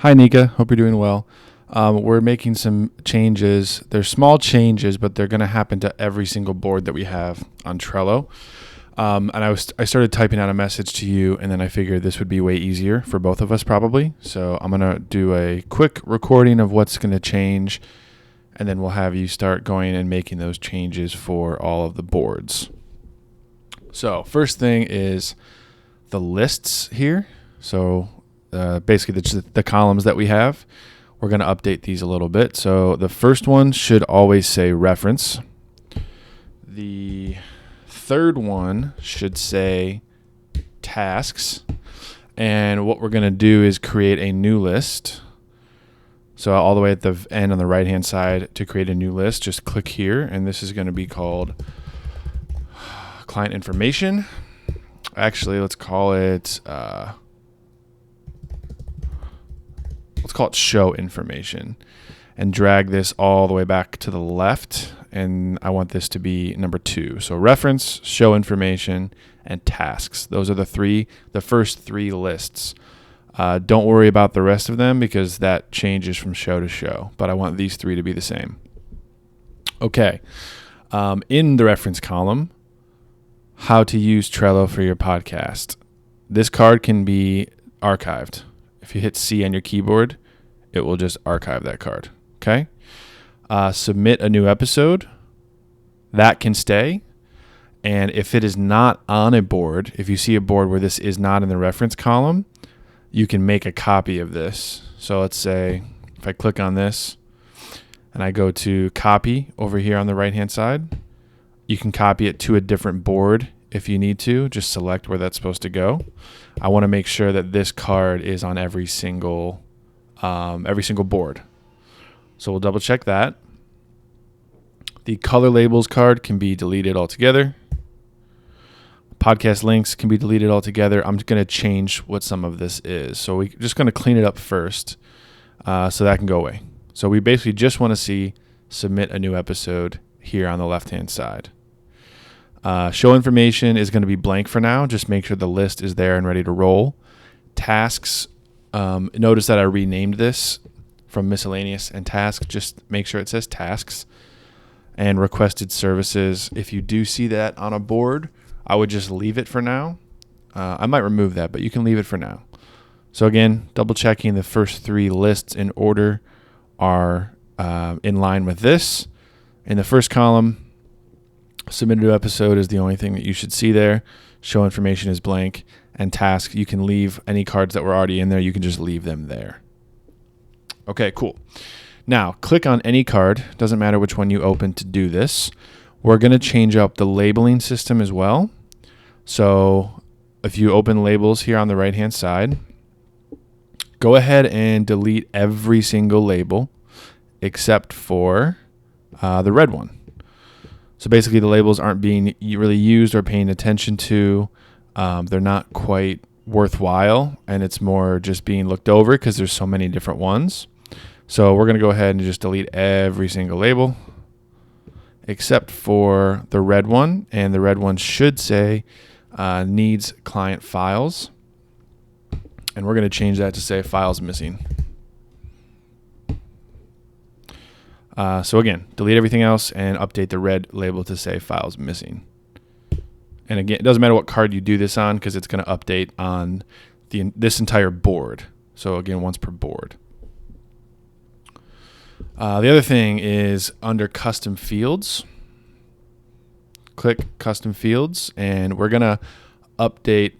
Hi, Nica. Hope you're doing well. We're making some changes. They're small changes, but they're going to happen to every single board that we have on Trello. I started typing out a message to you, and then I figured this would be way easier for both of us probably. So I'm going to do a quick recording of what's going to change, and then we'll have you start going and making those changes for all of the boards. So first thing is the lists here. So basically the columns that we have, we're going to update these a little bit. So the first one should always say reference. The third one should say tasks. And what we're going to do is create a new list. So all the way at the end on the right hand side, to create a new list, just click here, and this is going to be called client information. Actually, let's call it show information, and drag this all the way back to the left. And I want this to be number 2. So reference, show information, and tasks. Those are the first 3 lists. Don't worry about the rest of them because that changes from show to show, but I want these 3 to be the same. Okay. In the reference column, how to use Trello for your podcast. This card can be archived. If you hit C on your keyboard, it will just archive that card. Okay. Submit a new episode. That can stay. And if it is not on a board, if you see a board where this is not in the reference column, you can make a copy of this. So let's say if I click on this and I go to copy over here on the right hand side, you can copy it to a different board if you need to. Just select where that's supposed to go. I want to make sure that this card is on every single board. So we'll double check that. The color labels card can be deleted altogether. Podcast links can be deleted altogether. I'm going to change what some of this is. So we're just going to clean it up first so that can go away. So we basically just want to see submit a new episode here on the left-hand side. Show information is going to be blank for now. Just make sure the list is there and ready to roll. Tasks, notice that I renamed this from miscellaneous and task. Just make sure it says tasks. And requested services, if you do see that on a board, I would just leave it for now. I might remove that, but you can leave it for now. So again, double checking the first 3 lists in order are in line with this. In the first column, submit a new episode is the only thing that you should see there. Show information is blank. And task, you can leave any cards that were already in there. You can just leave them there. Okay, cool. Now, click on any card. Doesn't matter which one you open to do this. We're going to change up the labeling system as well. So if you open labels here on the right-hand side, go ahead and delete every single label except for the red one. So basically the labels aren't being really used or paying attention to. They're not quite worthwhile, and it's more just being looked over because there's so many different ones. So we're going to go ahead and just delete every single label except for the red one, and the red one should say needs client files, and we're going to change that to say files missing. So again, delete everything else and update the red label to say files missing. And again, it doesn't matter what card you do this on because it's going to update on this entire board. So again, once per board. The other thing is under custom fields. Click custom fields, and we're going to update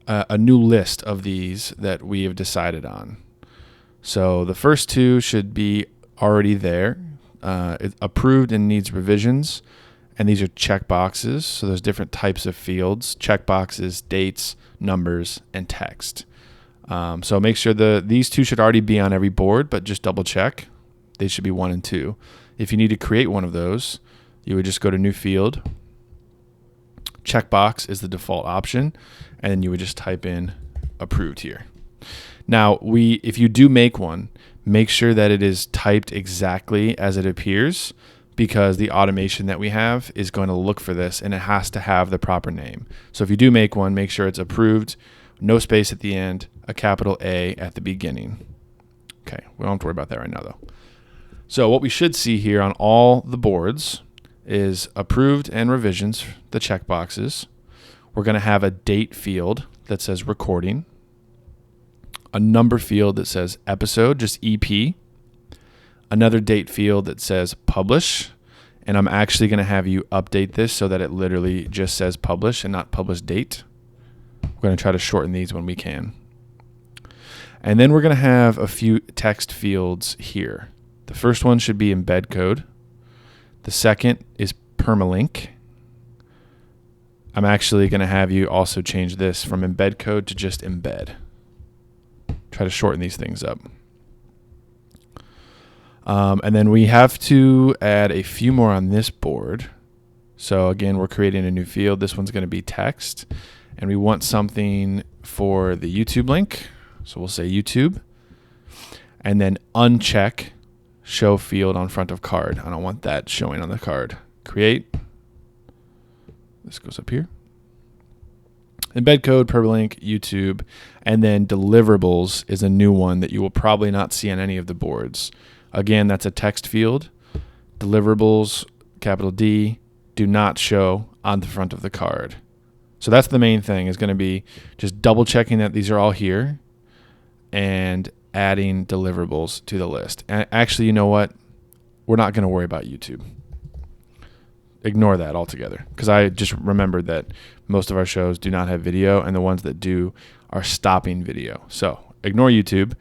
a new list of these that we have decided on. So the first 2 should be already there. It's approved and needs revisions. And these are checkboxes. So there's different types of fields: checkboxes, dates, numbers, and text. So make sure these 2 should already be on every board, but just double check. They should be 1 and 2. If you need to create one of those, you would just go to new field. Checkbox is the default option, and then you would just type in approved here. Now, if you do make one, make sure that it is typed exactly as it appears, because the automation that we have is going to look for this, and it has to have the proper name. So if you do make one, make sure it's approved, no space at the end, a capital A at the beginning. Okay, we don't have to worry about that right now though. So what we should see here on all the boards is approved and revisions, the checkboxes. We're going to have a date field that says recording, a number field that says episode, just EP, another date field that says publish, and I'm actually going to have you update this so that it literally just says publish and not publish date. We're going to try to shorten these when we can. And then we're going to have a few text fields here. The first one should be embed code. The second is permalink. I'm actually going to have you also change this from embed code to just embed. Try to shorten these things up. And then we have to add a few more on this board. So again, we're creating a new field. This one's going to be text. And we want something for the YouTube link. So we'll say YouTube. And then uncheck show field on front of card. I don't want that showing on the card. Create. This goes up here. Embed code, permalink, YouTube, and then deliverables is a new one that you will probably not see on any of the boards. Again, that's a text field. Deliverables, capital D, do not show on the front of the card. So that's the main thing, is going to be just double checking that these are all here and adding deliverables to the list. And actually, you know what? We're not going to worry about YouTube. Ignore that altogether, because I just remembered that most of our shows do not have video, and the ones that do are stopping video. So ignore YouTube.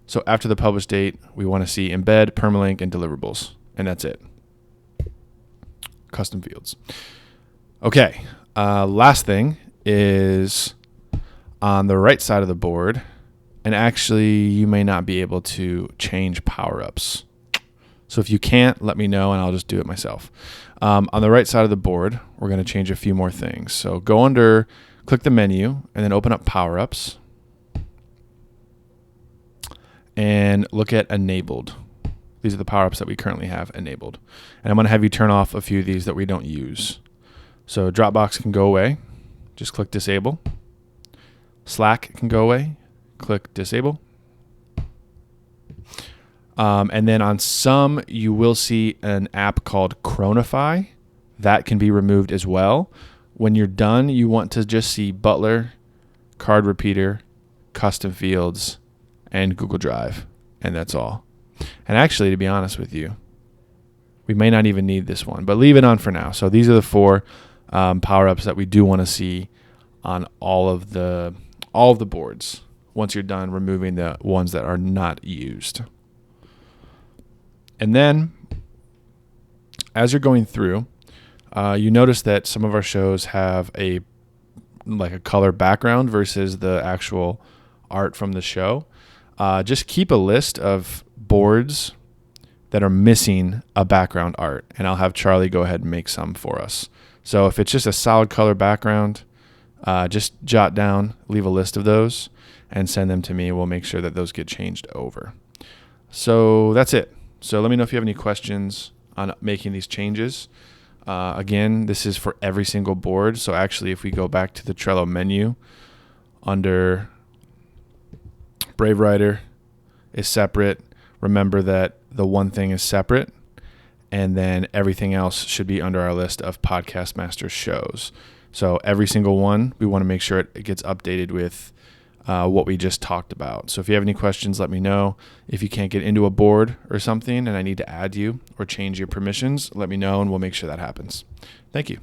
So after the publish date, we want to see embed, permalink, and deliverables, and that's it. Custom fields. Okay, last thing is on the right side of the board, and actually you may not be able to change power-ups. So if you can't, let me know and I'll just do it myself. On the right side of the board, we're going to change a few more things. So go under, click the menu, and then open up power-ups. And look at enabled. These are the power-ups that we currently have enabled. And I'm going to have you turn off a few of these that we don't use. So Dropbox can go away. Just click disable. Slack can go away. Click disable. And then on some, you will see an app called Chronify. That can be removed as well. When you're done, you want to just see Butler, Card Repeater, Custom Fields, and Google Drive. And that's all. And actually, to be honest with you, we may not even need this one, but leave it on for now. So these are the 4 power-ups that we do want to see on all of the boards once you're done removing the ones that are not used. And then, as you're going through, you notice that some of our shows have a color background versus the actual art from the show. Just keep a list of boards that are missing a background art, and I'll have Charlie go ahead and make some for us. So if it's just a solid color background, just jot down, leave a list of those, and send them to me. We'll make sure that those get changed over. So that's it. So let me know if you have any questions on making these changes. Again, this is for every single board. So actually, if we go back to the Trello menu, under Brave Writer is separate. Remember that the one thing is separate, and then everything else should be under our list of Podcast Master shows. So every single one, we want to make sure it gets updated with what we just talked about. So if you have any questions, let me know. If you can't get into a board or something and I need to add you or change your permissions, let me know and we'll make sure that happens. Thank you.